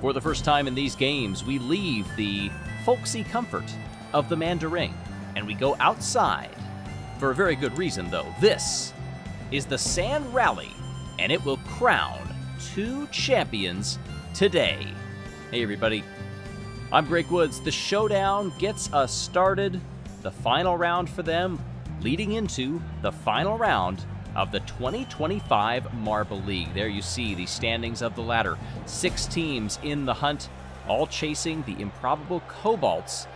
For the first time in these games, we leave the folksy comfort of the Mandarin, and we go outside. For a very good reason, though. This is the Sand Rally, and it will crown 2 champions today. Hey everybody, I'm Greg Woods. The Showdown gets us started. The final round for them, leading into the final round of the 2025 Marble League. There you see the standings of the ladder. 6 teams in the hunt, all chasing the improbable Cobalts,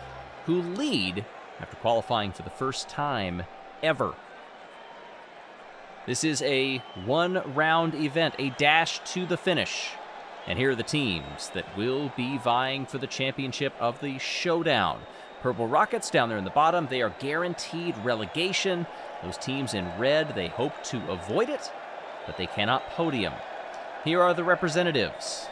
who lead after qualifying for the first time ever. This is a 1-round event, a dash to the finish. And here are the teams that will be vying for the championship of the Showdown. Purple Rockets down there in the bottom, they are guaranteed relegation. Those teams in red, they hope to avoid it, but they cannot podium. Here are the representatives.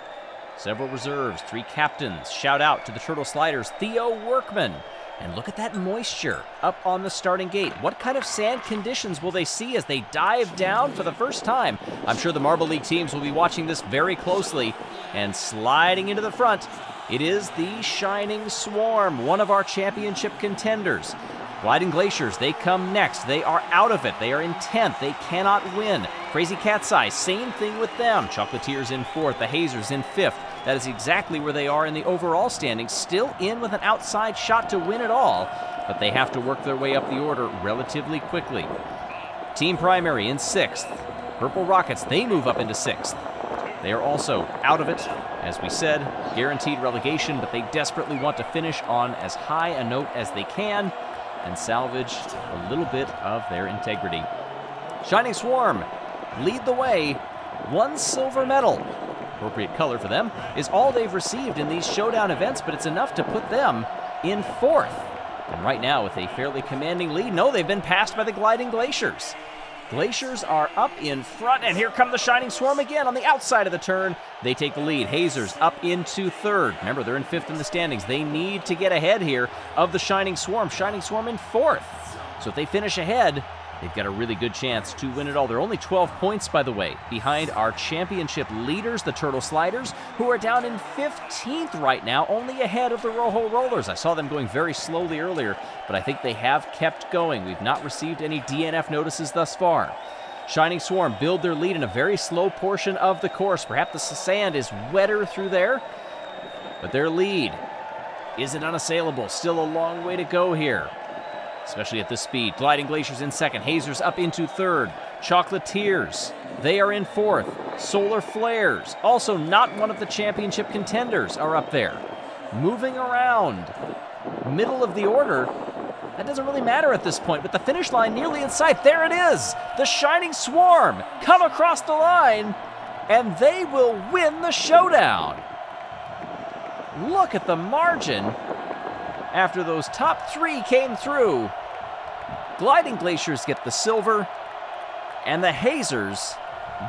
Several reserves, 3 captains. Shout out to the Turtle Sliders, Theo Workman. And look at that moisture up on the starting gate. What kind of sand conditions will they see as they dive down for the first time? I'm sure the Marble League teams will be watching this very closely. And sliding into the front, it is the Shining Swarm, one of our championship contenders. Gliding Glaciers, they come next. They are out of it. They are in 10th. They cannot win. Crazy Cat's Eye, same thing with them. Chocolatiers in 4th. The Hazers in 5th. That is exactly where they are in the overall standings. Still in with an outside shot to win it all, but they have to work their way up the order relatively quickly. Team Primary in 6th. Purple Rockets, they move up into 6th. They are also out of it. As we said, guaranteed relegation, but they desperately want to finish on as high a note as they can and salvage a little bit of their integrity. Shining Swarm lead the way. 1 silver medal, appropriate color for them, is all they've received in these Showdown events, but it's enough to put them in 4th. And right now with a fairly commanding lead, no, they've been passed by the Gliding Glaciers. Glaciers are up in front, and here come the Shining Swarm again on the outside of the turn. They take the lead. Hazers up into 3rd. Remember, they're in 5th in the standings. They need to get ahead here of the Shining Swarm. Shining Swarm in 4th. So if they finish ahead, they've got a really good chance to win it all. They're only 12 points, by the way, behind our championship leaders, the Turtle Sliders, who are down in 15th right now, only ahead of the Rojo Rollers. I saw them going very slowly earlier, but I think they have kept going. We've not received any DNF notices thus far. Shining Swarm build their lead in a very slow portion of the course. Perhaps the sand is wetter through there, but their lead isn't unassailable. Still a long way to go here, especially at this speed. Gliding Glaciers in 2nd. Hazers up into 3rd. Chocolatiers, they are in 4th. Solar Flares, also not one of the championship contenders, are up there. Moving around. Middle of the order, that doesn't really matter at this point, but the finish line nearly in sight. There it is! The Shining Swarm come across the line, and they will win the Showdown. Look at the margin. After those top 3 came through, Gliding Glaciers get the silver, and the Hazers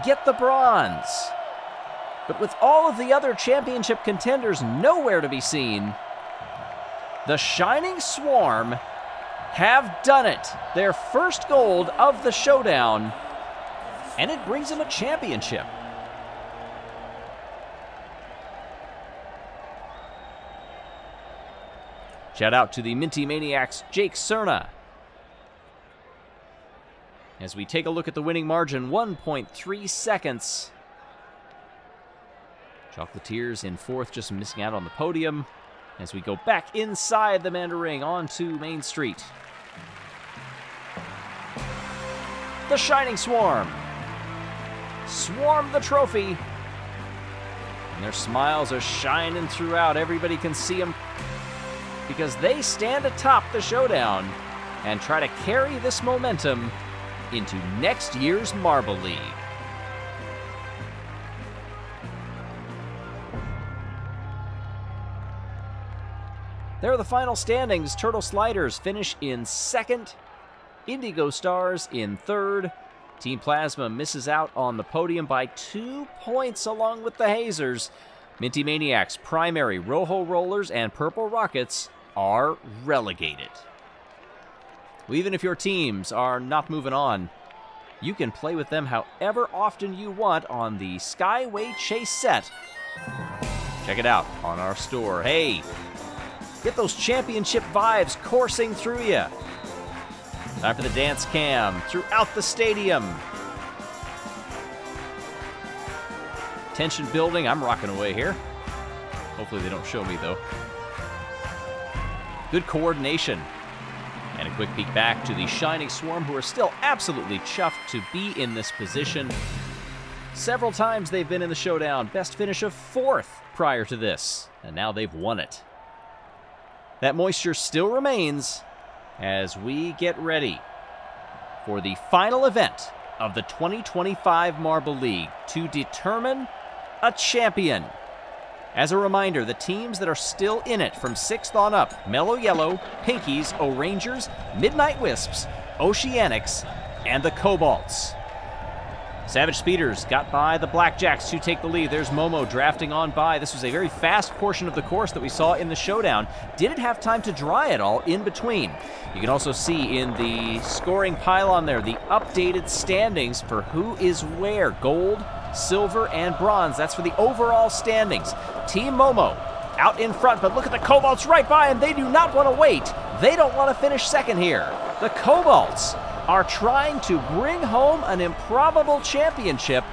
get the bronze. But with all of the other championship contenders nowhere to be seen, the Shining Swarm have done it. Their first gold of the Showdown, and it brings them a championship. Shout out to the Minty Maniacs, Jake Cerna. As we take a look at the winning margin, 1.3 seconds. Chocolatiers in 4th, just missing out on the podium. As we go back inside the Mandarin onto Main Street. The Shining Swarm swarm the trophy. And their smiles are shining throughout. Everybody can see them, because they stand atop the Showdown and try to carry this momentum into next year's Marble League. There are the final standings. Turtle Sliders finish in 2nd. Indigo Stars in 3rd. Team Plasma misses out on the podium by 2 points along with the Hazers. Minty Maniacs, Primary, Rojo Rollers, and Purple Rockets are relegated. Well, even if your teams are not moving on, you can play with them however often you want on the Skyway Chase set Check it out on our store. Hey, get those championship vibes coursing through you. Time for the dance cam throughout the stadium. Tension building. I'm rocking away here. Hopefully they don't show me, though. Good coordination. And a quick peek back to the Shining Swarm, who are still absolutely chuffed to be in this position. Several times they've been in the Showdown. Best finish of 4th prior to this. And now they've won it. That moisture still remains as we get ready for the final event of the 2025 Marble League to determine a champion. As a reminder, the teams that are still in it from 6th on up: Mellow Yellow, Pinkies, O'Rangers, Midnight Wisps, Oceanics, and the Cobalts. Savage Speeders got by the Blackjacks to take the lead. There's Momo drafting on by. This was a very fast portion of the course that we saw in the Showdown. Didn't have time to dry at all in between. You can also see in the scoring pylon there the updated standings for who is where. Gold, silver, and bronze. That's for the overall standings. Team Momo out in front, but look at the Cobalts right by, and they do not want to wait. They don't want to finish second here. The Cobalts are trying to bring home an improbable championship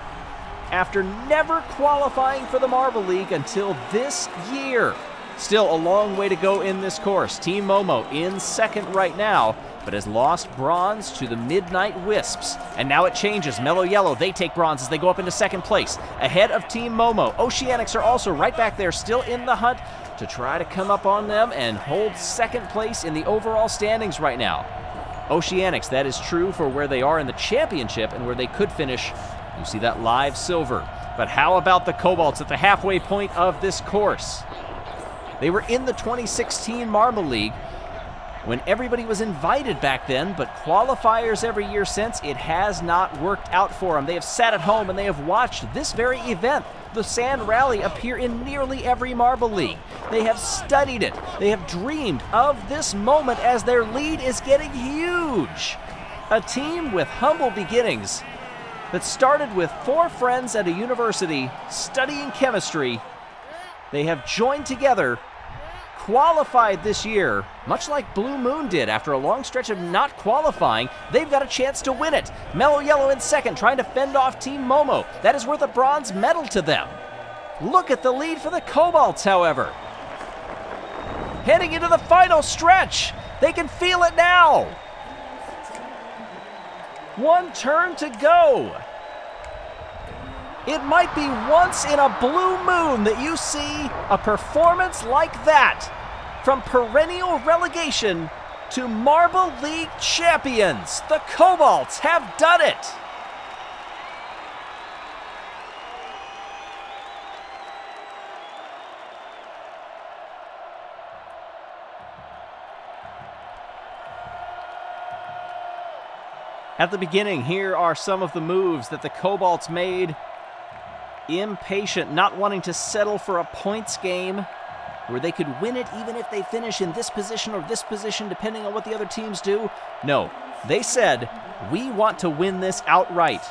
after never qualifying for the Marble League until this year. Still a long way to go in this course. Team Momo in second right now, but has lost bronze to the Midnight Wisps. And now it changes. Mellow Yellow, they take bronze as they go up into second place, ahead of Team Momo. Oceanics are also right back there, still in the hunt to try to come up on them and hold second place in the overall standings right now. Oceanics, that is true for where they are in the championship and where they could finish. You see that live silver. But how about the Cobalts at the halfway point of this course? They were in the 2016 Marble League when everybody was invited back then, but qualifiers every year since, it has not worked out for them. They have sat at home and they have watched this very event, the Sand Rally, appear in nearly every Marble League. They have studied it. They have dreamed of this moment as their lead is getting huge. A team with humble beginnings that started with 4 friends at a university studying chemistry. They have joined together, qualified this year, much like Blue Moon did after a long stretch of not qualifying. They've got a chance to win it. Mellow Yellow in second, trying to fend off Team Momo. That is worth a bronze medal to them. Look at the lead for the Cobalts, however. Heading into the final stretch. They can feel it now. 1 turn to go. It might be once in a blue moon that you see a performance like that. From perennial relegation to Marble League champions, the Cobalts have done it. At the beginning, here are some of the moves that the Cobalts made. Impatient, not wanting to settle for a points game where they could win it even if they finish in this position or this position, depending on what the other teams do. No, they said, we want to win this outright.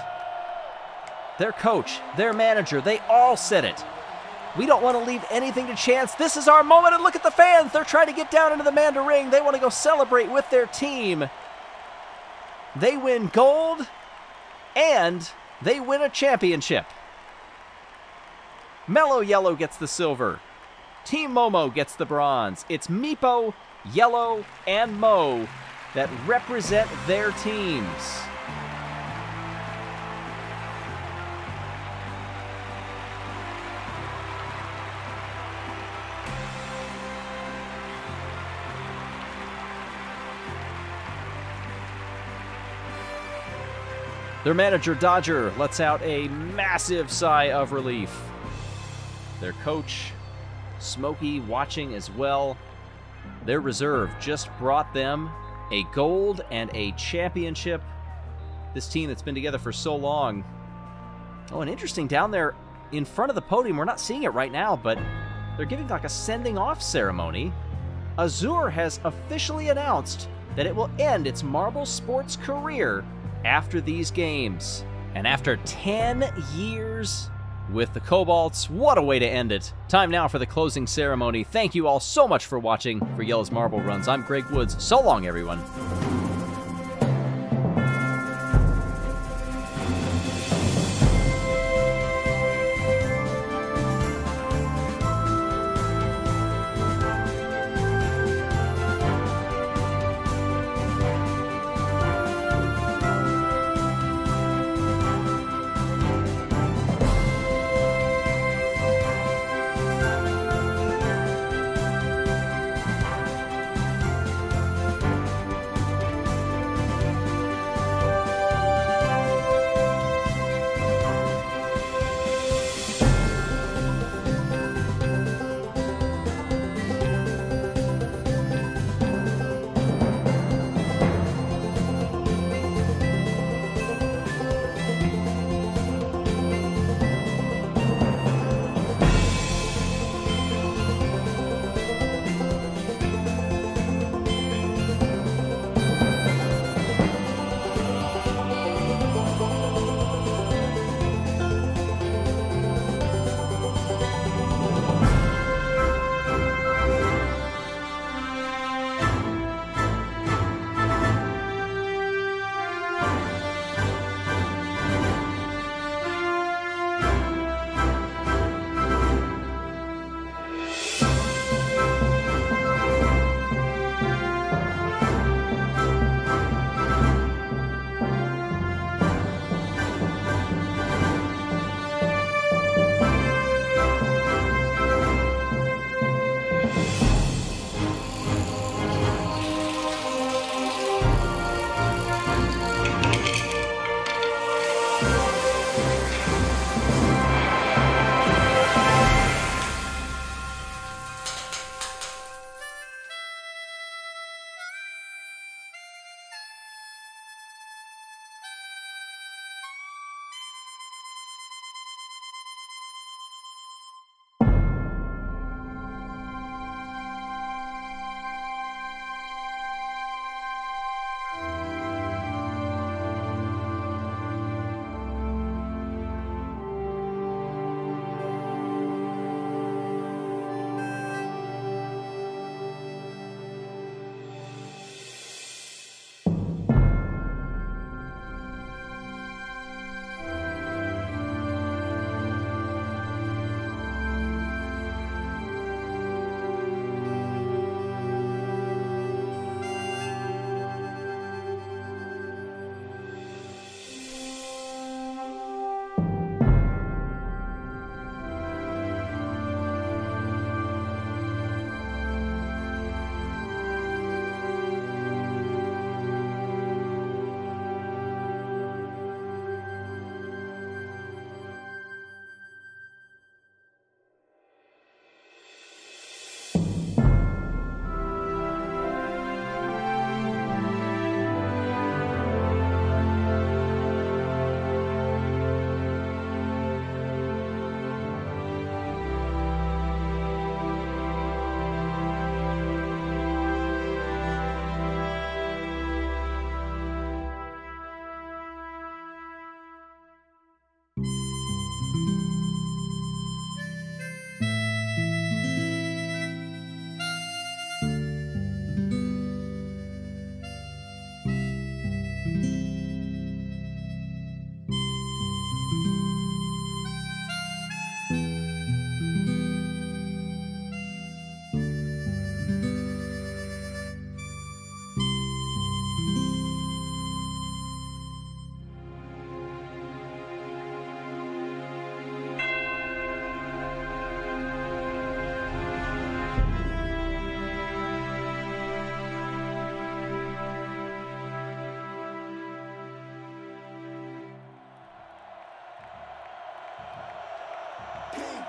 Their coach, their manager, they all said it. We don't want to leave anything to chance. This is our moment, and look at the fans. They're trying to get down into the Manda Ring. They want to go celebrate with their team. They win gold, and they win a championship. Mellow Yellow gets the silver. Team Momo gets the bronze. It's Meepo, Yellow, and Mo that represent their teams. Their manager, Dodger, lets out a massive sigh of relief. Their coach, Smokey, watching as well. Their reserve just brought them a gold and a championship. This team that's been together for so long. Oh, and interesting, down there in front of the podium, we're not seeing it right now, but they're giving like a sending off ceremony. Azure has officially announced that it will end its marble sports career after these games. And after 10 years with the Cobalts. What a way to end it. Time now for the closing ceremony. Thank you all so much for watching. For Jelle's Marble Runs, I'm Greg Woods. So long, everyone.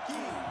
Pinky.